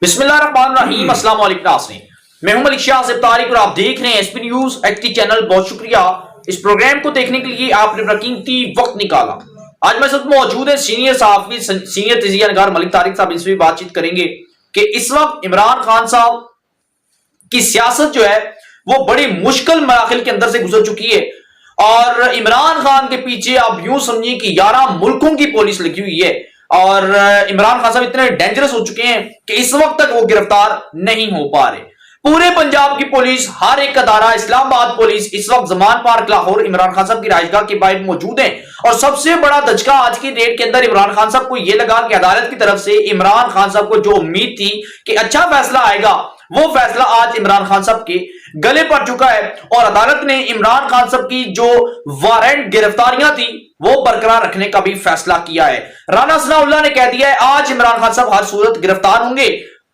बिस्मिल्लाहिर्रहमानिर्रहीम। अस्सलाम वालेकुम नाज़रीन, मैं हूं मलिक शाह तारिक और आप देख रहे हैं एसपी न्यूज एक्टी चैनल। बहुत शुक्रिया इस प्रोग्राम को देखने के लिए आपने अपना कीमती वक्त निकाला। आज मेरे साथ मौजूद है सीनियर सहाफी सीनियर तजिया नगार मलिक तारिक साहब। इनसे भी बातचीत करेंगे कि इस वक्त इमरान खान साहब की सियासत जो है वो बड़ी मुश्किल मराहिल के अंदर से गुजर चुकी है और इमरान खान के पीछे आप यूं समझिए कि 11 मुल्कों की पुलिस लगी हुई है और इमरान खान साहब इतने डेंजरस हो चुके हैं कि इस वक्त तक वो गिरफ्तार नहीं हो पा रहे। पूरे पंजाब की पुलिस, हर एक अदारा, इस्लामाबाद पुलिस इस वक्त जमान पार्क लाहौर इमरान खान साहब की राजगाह के बाहर मौजूद है। और सबसे बड़ा धचका आज की डेट के अंदर इमरान खान साहब को यह लगा कि अदालत की तरफ से इमरान खान साहब को जो उम्मीद थी कि अच्छा फैसला आएगा, वो फैसला आज इमरान खान साहब के गले पड़ चुका है और अदालत ने इमरान खान साहब की जो वारंट गिरफ्तारियां थी वो बरकरार रखने का भी फैसला किया है। राना सनाउल्लाह ने कह दिया है आज इमरान खान साहब हर सूरत गिरफ्तार होंगे।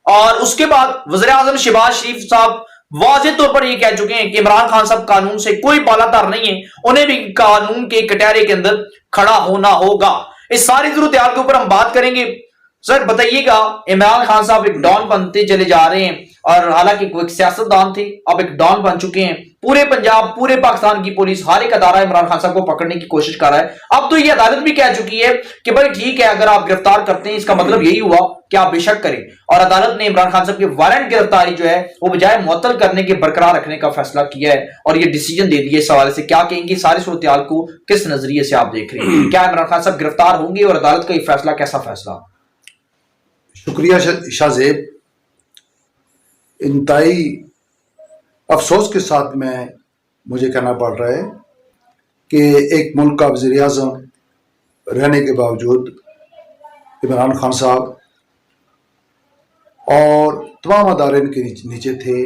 और उसके बाद वज़ीर आज़म शहबाज शरीफ साहब वाज़ेह तौर पर यह कह चुके हैं कि इमरान खान साहब कानून से कोई पालातार नहीं है, उन्हें भी कानून के कटहरे के अंदर खड़ा होना होगा। इस सारी जरूरत के ऊपर हम बात करेंगे। सर बताइएगा, इमरान खान साहब एक डॉन बनते चले जा रहे हैं और हालांकि वो एक सियासतदान थे, अब एक डॉन बन चुके हैं। पूरे पंजाब, पूरे पाकिस्तान की पुलिस, हर एक अदारा इमरान खान साहब को पकड़ने की कोशिश कर रहा है। अब तो ये अदालत भी कह चुकी है कि भाई ठीक है, अगर आप गिरफ्तार करते हैं इसका मतलब यही हुआ कि आप बेशक करें। और अदालत ने इमरान खान साहब की वारंट गिरफ्तारी जो है वो बजाय मुअत्तल करने के बरकरार रखने का फैसला किया है और ये डिसीजन दे दिया। इस हवाले से क्या कहेंगे, सारी सूरत को किस नजरिए से आप देख रहे हैं? क्या इमरान खान साहब गिरफ्तार होंगे और अदालत का ये फैसला कैसा फैसला? शुक्रिया शाहजेब। इंतहाई अफसोस के साथ मुझे कहना पड़ रहा है कि एक मुल्क का वज़ीर आज़म रहने के बावजूद इमरान खान साहब और तमाम अदारे इनके नीचे थे।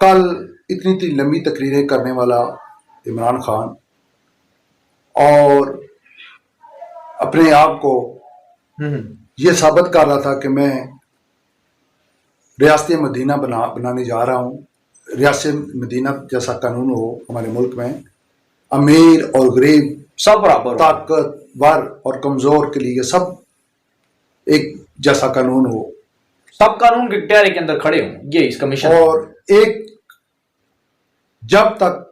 कल इतनी लंबी तकरीरें करने वाला इमरान खान और अपने आप को ये साबित कर रहा था कि मैं रियासत मदीना बनाने जा रहा हूँ। रियासत मदीना जैसा कानून हो हमारे मुल्क में, अमीर और गरीब सब बराबर, ताकतवर और कमज़ोर के लिए सब एक जैसा कानून हो, सब कानून के दायरे के अंदर खड़े हों, ये इसका मिशन। और एक जब तक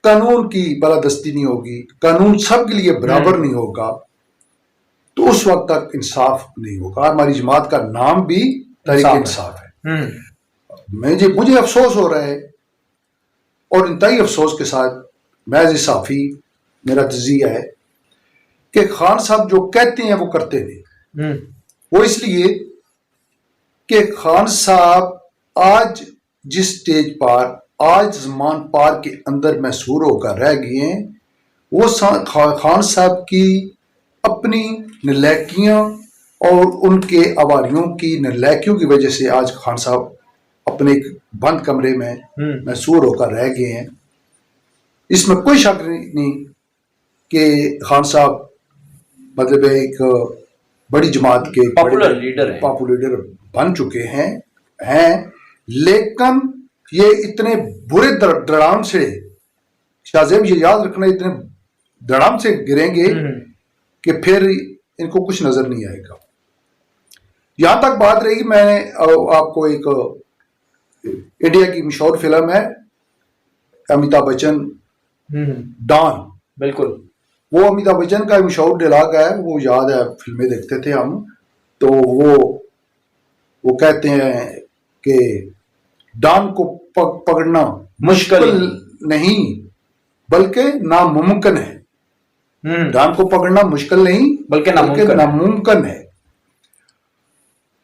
कानून की बालादस्ती नहीं होगी, कानून सबके लिए बराबर नहीं होगा, तो उस वक्त तक इंसाफ नहीं होगा। हमारी जमात का नाम भी तहरीक इंसाफ है। मुझे अफसोस हो रहा है और इंतहाई अफसोस के साथ मैं एज़ साफ़ी मेरा तज़िया है कि खान साहब जो कहते हैं वो करते नहीं। वो इसलिए कि खान साहब आज जिस स्टेज पर आज ज़मान पार के अंदर महसूर होकर रह गए हैं, वो खान साहब की अपनी नलायकियाँ और उनके आवारियों की नलायकियों की वजह से आज खान साहब अपने एक बंद कमरे में महसूर होकर रह गए हैं। इसमें कोई शक नहीं कि खान साहब मतलब एक बड़ी जमात के पॉपुलर लीडर बन चुके हैं, लेकिन ये इतने बुरे धड़ाम से, शाहजेब ये याद रखना, इतने धड़ाम से गिरेंगे कि फिर इनको कुछ नजर नहीं आएगा। यहां तक बात रही, मैं आपको एक इंडिया की मशहूर फिल्म है अमिताभ बच्चन डॉन, बिल्कुल वो अमिताभ बच्चन का मशहूर डायलॉग है, वो याद है, फिल्में देखते थे हम, तो वो कहते हैं कि डॉन को पकड़ना मुश्किल नहीं बल्कि नामुमकिन है। डॉन को पकड़ना मुश्किल नहीं बल्कि नामुमकिन है।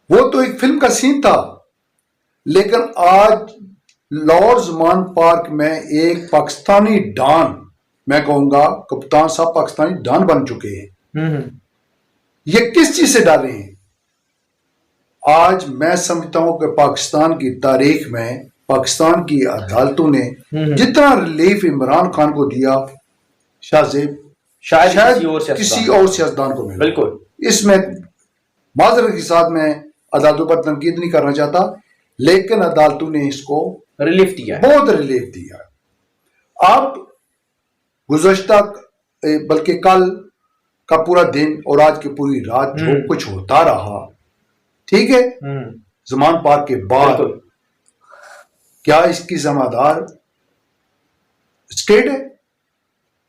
वो तो एक फिल्म का सीन था, लेकिन आज लाहौर ज़मान पार्क में एक पाकिस्तानी डॉन, मैं कहूंगा कप्तान साहब पाकिस्तानी डॉन बन चुके हैं। ये किस चीज से डाले हैं? आज मैं समझता हूं कि पाकिस्तान की तारीख में पाकिस्तान की अदालतों ने जितना रिलीफ इमरान खान को दिया, शाहजेब शायद किसी और सियासतदान को मिले। बिल्कुल, इसमें माजरत के साथ मैं अदालतों पर तनकीद नहीं करना चाहता, लेकिन अदालतों ने इसको रिलीफ दिया, बहुत रिलीफ दिया। अब गुज़श्ता बल्कि कल का पूरा दिन और आज की पूरी रात जो कुछ होता रहा, ٹھیک ہے. زمان پاک کے بعد کیا اس کی ذمہ دار اسٹیٹ ہے؟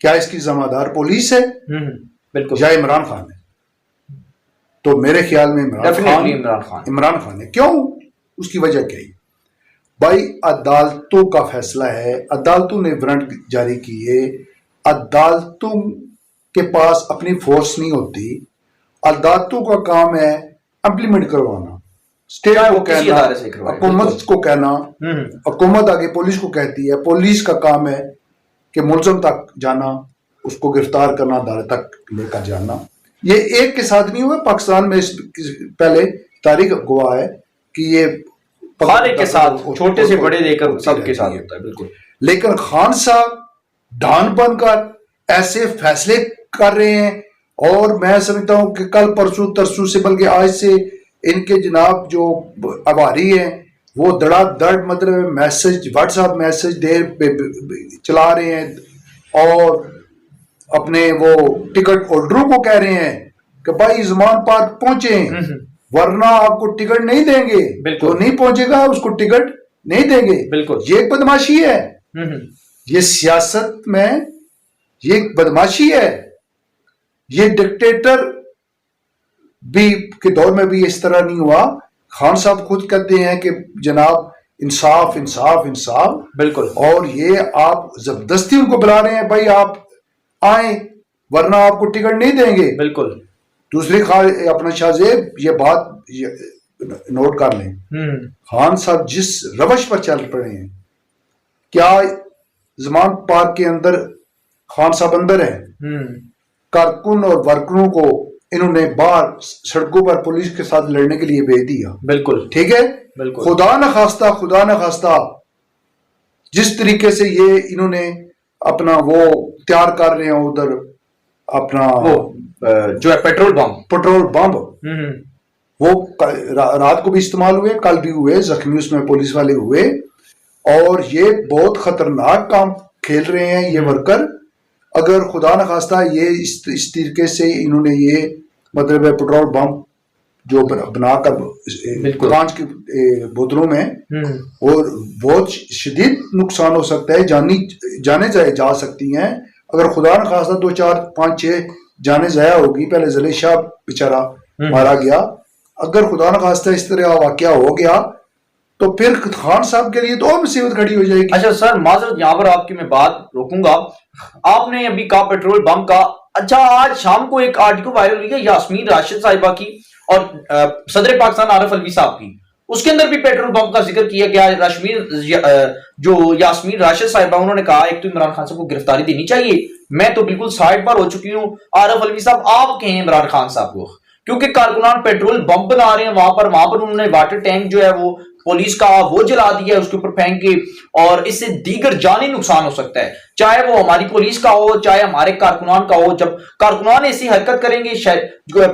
کیا اس کی ذمہ دار پولیس ہے یا عمران خان ہے؟ تو میرے خیال میں عمران خان ہے. کیوں؟ اس کی وجہ کیا ہے بھائی؟ عدالتوں کا فیصلہ ہے، عدالتوں نے وارنٹ جاری کیے، عدالتوں کے پاس اپنی فورس نہیں ہوتی، عدالتوں کا کام ہے امپلیمنٹ کروانا، اسٹیٹ کو کہنا، حکومت کو کہنا، حکومت آگے پولیس کو کہتی ہے، پولیس کا کام ہے کہ ملزم تک جانا، اس کو گرفتار کرنا، عدالت تک لے کر جانا. یہ ایک کے ساتھ نہیں ہوا، پاکستان میں پہلے تاریخ گواہ ہے کہ یہ ہر ایک کے ساتھ، چھوٹے سے بڑے لے کر سب کے ساتھ ہوتا ہے. بالکل. لیکن خان صاحب ڈھان بن کر ایسے فیصلے کر رہے ہیں، اور میں سمجھتا ہوں کہ کل پرسوں ترسوں سے بلکہ آج سے ان کے جناب جو عواری ہیں وہ دڑا دڑ مطلب میسج، واٹس ایپ میسج چلا رہے ہیں، اور اپنے وہ ٹکٹ ہولڈروں کو کہہ رہے ہیں کہ بھائی زمان پاک پہنچیں ورنہ آپ کو ٹکٹ نہیں دیں گے. تو نہیں پہنچے گا اس کو ٹکٹ نہیں دیں گے. یہ ایک بدماشی ہے. یہ سیاست میں یہ ایک بدماشی ہے. یہ ڈکٹیٹر بھی کے دور میں بھی اس طرح نہیں ہوا. خان صاحب خود کہتے ہیں کہ جناب انصاف انصاف انصاف. بالکل. اور یہ آپ زبردستی ان کو بلا رہے ہیں بھائی آپ آئیں ورنہ آپ کو ٹکٹ نہیں دیں گے. بالکل. دوسری اپنا شاہ زیب یہ بات نوٹ کر لیں، خان صاحب جس روش پر چل پڑے ہیں، کیا زمان پاک کے اندر خان صاحب اندر ہیں، کارکن اور ورکروں کو انہوں نے باہر سڑکوں پر پولیس کے ساتھ لڑنے کے لیے بھیج دیا. بالکل ٹھیک ہے. خدا نہ خواستہ جس طریقے سے یہ انہوں نے اپنا وہ تیار کر رہے ہیں ادھر اپنا جو ہے پیٹرول بم وہ رات کو بھی استعمال ہوئے، کل بھی ہوئے، زخمی اس میں پولیس والے ہوئے، اور یہ بہت خطرناک کام کھیل رہے ہیں یہ ورکر. اگر خدا نہ خواستہ یہ اس طریقے سے انہوں نے یہ مطلب پیٹرول بم جو بنا کر کانچ کی بوتلوں میں، اور بہت شدید نقصان ہو سکتا ہے، جانے جا سکتی ہیں. اگر خدا نہ خواستہ 2 4 5 6 جانے ضائع ہوگی. پہلے زلی شاہ بیچارہ مارا گیا. اگر خدا نہ خواستہ اس طرح واقعہ ہو گیا تو پھر خان صاحب کے لیے تو اور مصیبت کھڑی ہو جائے گی. اچھا سر معذرت یہاں پر آپ کی میں بات روکوں گا. آپ نے ابھی کہا پیٹرول بم کا. اچھا آج شام کو ایک آرٹیکل وائرل ہوئی ہے یاسمین راشد صاحبہ کی اور صدر پاکستان عارف الوی صاحب کی. اس کے اندر بھی پیٹرول بم کا ذکر کیا گیا. جو یاسمین راشد صاحبہ انہوں نے کہا ایک تو عمران خان صاحب کو گرفتاری دینی چاہیے. میں تو بالکل سائڈ پر ہو چکی ہوں. عارف الوی صاحب آپ کہیں عمران خان صاحب کو، کیونکہ کارکنان پیٹرول بم بنا رہے ہیں وہاں پر انہوں نے واٹر ٹینک جو ہے وہ پولیس کا وہ جلا دیا ہے اس کے اوپر پھینک کے، اور اس سے دیگر جانی نقصان ہو سکتا ہے، چاہے وہ ہماری پولیس کا ہو چاہے ہمارے کارکنان کا ہو. جب کارکنان ایسی حرکت کریں گے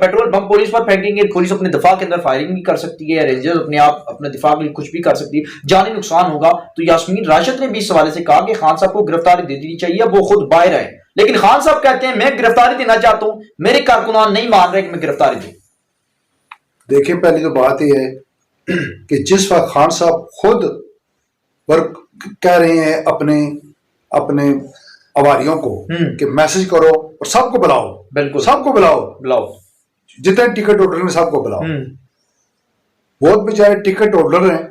پیٹرول بم پولیس پر پھینکیں گے، پولیس اپنے دفاع کے اندر فائرنگ بھی کر سکتی ہے، رینجرز اپنے دفاع کے لیے کچھ بھی کر سکتی ہے، جانی نقصان ہوگا. تو یاسمین راشد نے بھی اس حوالے سے کہا کہ خان صاحب کو گرفتاری دے دینی چاہیے. وہ خود باہر آئے، لیکن خان صاحب کہتے ہیں میں گرفتاری دینا چاہتا ہوں، میرے کارکنان نہیں مان رہے کہ میں گرفتاری دوں. دیکھیں پہلی تو بات یہ ہے کہ جس وقت خان صاحب خود کہہ رہے ہیں اپنے عواریوں کو کہ میسج کرو اور سب کو بلاؤ. بالکل سب کو بلاؤ جتنے ٹکٹ ہولڈر ہیں سب کو بلاؤ. بہت بیچارے ٹکٹ ہولڈر ہیں،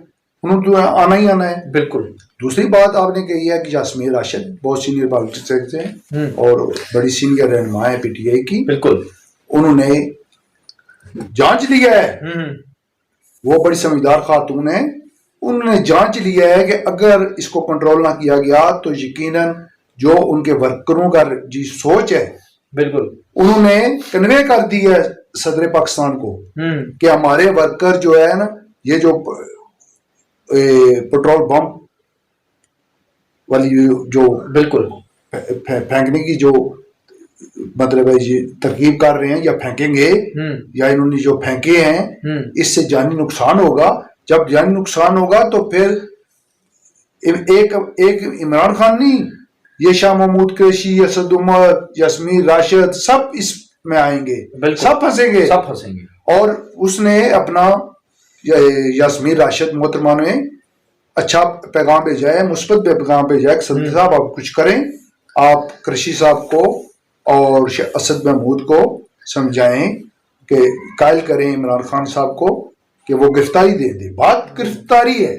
انہوں تو آنا ہی آنا ہے. بالکل. دوسری بات آپ نے کہی ہے کہ یاسمین راشد بہت سینئر پالیٹکس ہیں اور بڑی سینئر رہنما ہے پی ٹی آئی کی. بالکل. انہوں نے جانچ لیا ہے، وہ بڑی سمجھدار خاتون ہے، انہوں نے جانچ لیا ہے کہ اگر اس کو کنٹرول نہ کیا گیا تو یقیناً جو ان کے ورکروں کا جی سوچ ہے، بالکل انہوں نے کنوے کر دی ہے صدر پاکستان کو کہ ہمارے ورکر جو ہے نا یہ جو پیٹرول بم والی جو بالکل پھینکنے کی جو مطلب ہے یہ ترکیب کر رہے ہیں یا پھینکیں گے یا انہوں نے جو پھینکے ہیں اس سے جانی نقصان ہوگا. جب جانی نقصان ہوگا تو پھر ایک عمران خان نہیں، یہ شاہ محمود قریشی، اسد عمر، یاسمین راشد سب اس میں آئیں گے، سب پھنسیں گے. اور اس نے اپنا यास्मीन राशिद मोहतरमा ने अच्छा पैगाम भेजा है, मुस्बत पैगाम भेजा है। सदर साहब आप कुछ करें, आप कृषि साहब को और असद महमूद को समझाएं कि कायल करें इमरान खान साहब को कि वो गिरफ्तारी दे दे। बात गिरफ्तारी है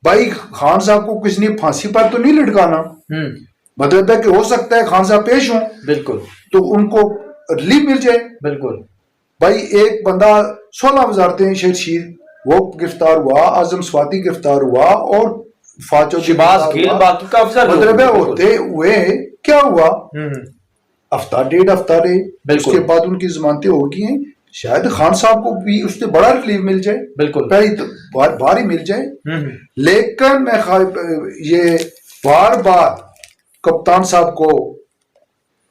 भाई, खान साहब को किसी ने फांसी पर तो नहीं लटकाना। मतलब है कि हो सकता है खान साहब पेश हों, बिल्कुल, तो उनको रिलीफ मिल जाए। बिल्कुल भाई, एक बंदा 16 वजारतें शहीद वो गिरफ्तार हुआ, आजम स्वाति गिरफ्तार हुआ और फाचो मतलब होते हुए क्या हुआ, हफ्ता डेढ़ हफ्ता रहे, उसके बाद उनकी जमानतें हो गई हैं। शायद खान साहब को भी उससे बड़ा रिलीफ मिल जाए, बिल्कुल पहली तो बार ही मिल जाए। लेकिन मैं ये बार बार कप्तान साहब को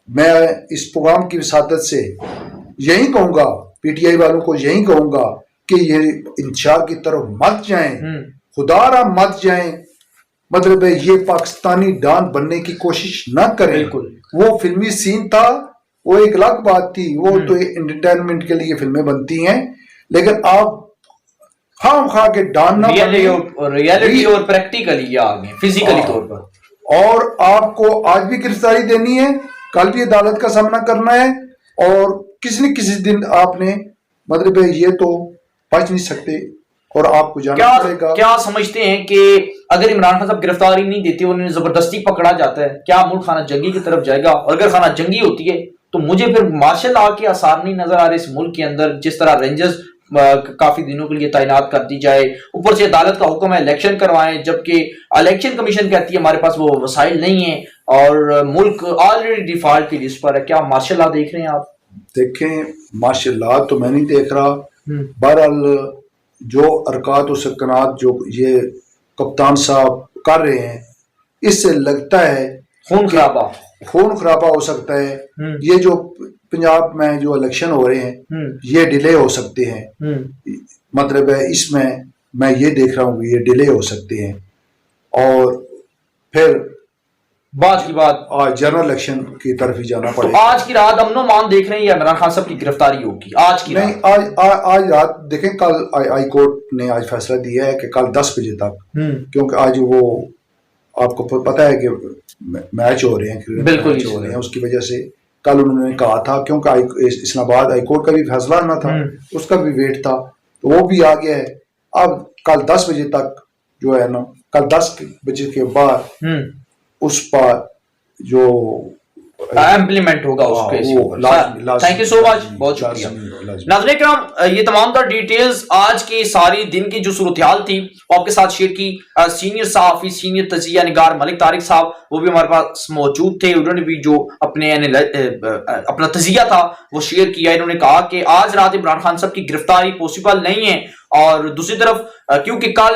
मैं इस प्रोग्राम की विसादत से यही कहूंगा, पीटीआई वालों को यही कहूंगा कि ये इंशार की तरफ मत जाएं, खुदारा मत जाएं। मतलब ये पाकिस्तानी डॉन बनने की कोशिश ना करें। वो फिल्मी सीन था, वो एक अलग बात थी, वो तो एंटरटेनमेंट के लिए फिल्में बनती हैं, लेकिन आप खाम खा के डॉन ना रियलिटी और प्रैक्टिकली आगे फिजिकली तौर पर। और आपको आज भी गिरफ्तारी देनी है, कल भी अदालत का सामना करना है, और किसी न किसी दिन आपने मतलब ये तो बच नहीं सकते और आपको जाना पड़ेगा। क्या समझते हैं कि अगर इमरान खान साहब गिरफ्तारी नहीं देते, उन्हें जबरदस्ती पकड़ा जाता है, क्या मुल्क खाना जंगी की तरफ जाएगा? और अगर खाना जंगी होती है तो मुझे फिर मार्शल लॉ के आसार नहीं नजर आ रहे इस मुल्क के अंदर। जिस तरह रेंजर्स काफी दिनों के लिए तैनात कर दी जाए, ऊपर से अदालत का हुक्म है इलेक्शन करवाएं, जबकि इलेक्शन कमीशन कहती है हमारे पास वो वसाइल नहीं है और मुल्क ऑलरेडी डिफॉल्ट की लिस्ट पर है। क्या मार्शल लॉ देख रहे हैं आप? देखें, मार्शल लॉ तो मैं नहीं देख रहा। बहरहाल जो अरकात और सकनात जो ये कप्तान साहब कर रहे हैं, इससे लगता है खून खराबा हो सकता है। ये जो पंजाब में जो इलेक्शन हो रहे हैं ये डिले हो सकते हैं। मतलब है इसमें मैं ये देख रहा हूँ ये डिले हो सकते हैं, और फिर बात की बात आज जनरल इलेक्शन की तरफ ही जाना पड़ेगा। तो आज की रात अमनो मान देख रहे हैं या इमरान खान साहब की गिरफ्तारी होगी? आज की नहीं, आज रात देखें। कल हाई कोर्ट ने आज फैसला दिया है कि कल 10 बजे तक, क्योंकि आज वो आपको पता है कि मैच हो रहे हैं, बिल्कुल हो रहे हैं, उसकी वजह से कल उन्होंने कहा था, क्योंकि इस्लामाबाद हाई कोर्ट का भी फैसला आना था, उसका भी वेट था, तो वो भी आ गया है। अब कल 10 बजे तक जो है ना, कल 10 बजे के बाद उस पर जो इम्प्लीमेंट होगा उसके। थैंक यू सो मच, बहुत शुक्रिया। नाज़रीन किराम, ये तमाम तर डिटेल्स आज के सारी दिन की जो सूरत-ए-हाल थी वो आपके साथ शेयर की। सीनियर सहाफ़ी, सीनियर तजिया निगार मलिक तारिक साहब वो भी हमारे पास मौजूद थे। उन्होंने भी जो अपना तजिया था वो शेयर किया। इन्होंने कहा कि आज रात इमरान खान साहब की गिरफ्तारी पॉसिबल नहीं है, और दूसरी तरफ क्योंकि कल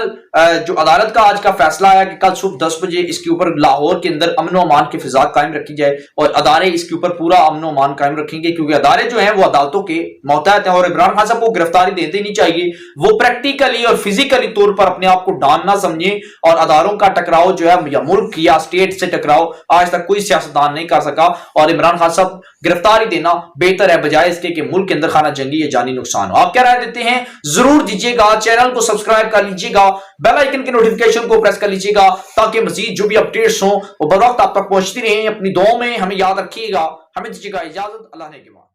जो अदालत का आज का फैसला आया कि कल सुबह 10 बजे इसके ऊपर लाहौर के अंदर अमन अमान की फिजा कायम रखी जाए, और अदारे इसके ऊपर पूरा अमन अमान कायम रखेंगे, क्योंकि अदारे जो हैं वो अदालतों के मोहतात हैं, और इमरान खान साहब को गिरफ्तारी देते नहीं चाहिए। वो प्रैक्टिकली और फिजिकली तौर पर अपने आप को डॉन ना समझे, और अदारों का टकराव जो है या मुल्क या स्टेट से टकराव आज तक कोई सियासतदान नहीं कर सका, और इमरान खान साहब गिरफ्तारी देना बेहतर है बजाय इसके कि मुल्क के अंदर खाना जंगी या जानी नुकसान हो। आप क्या राय देते हैं जरूर दीजिएगा, चैनल को सब्सक्राइब कर लीजिएगा, बेल आइकन के नोटिफिकेशन को प्रेस कर लीजिएगा, ताकि मजीद जो भी अपडेट्स हो वो बर वक्त आप तक पहुंचती रहें। अपनी दुआओं में हमें याद रखिएगा। हमें दीजिएगा इजाजत, अल्लाह ने के बाद।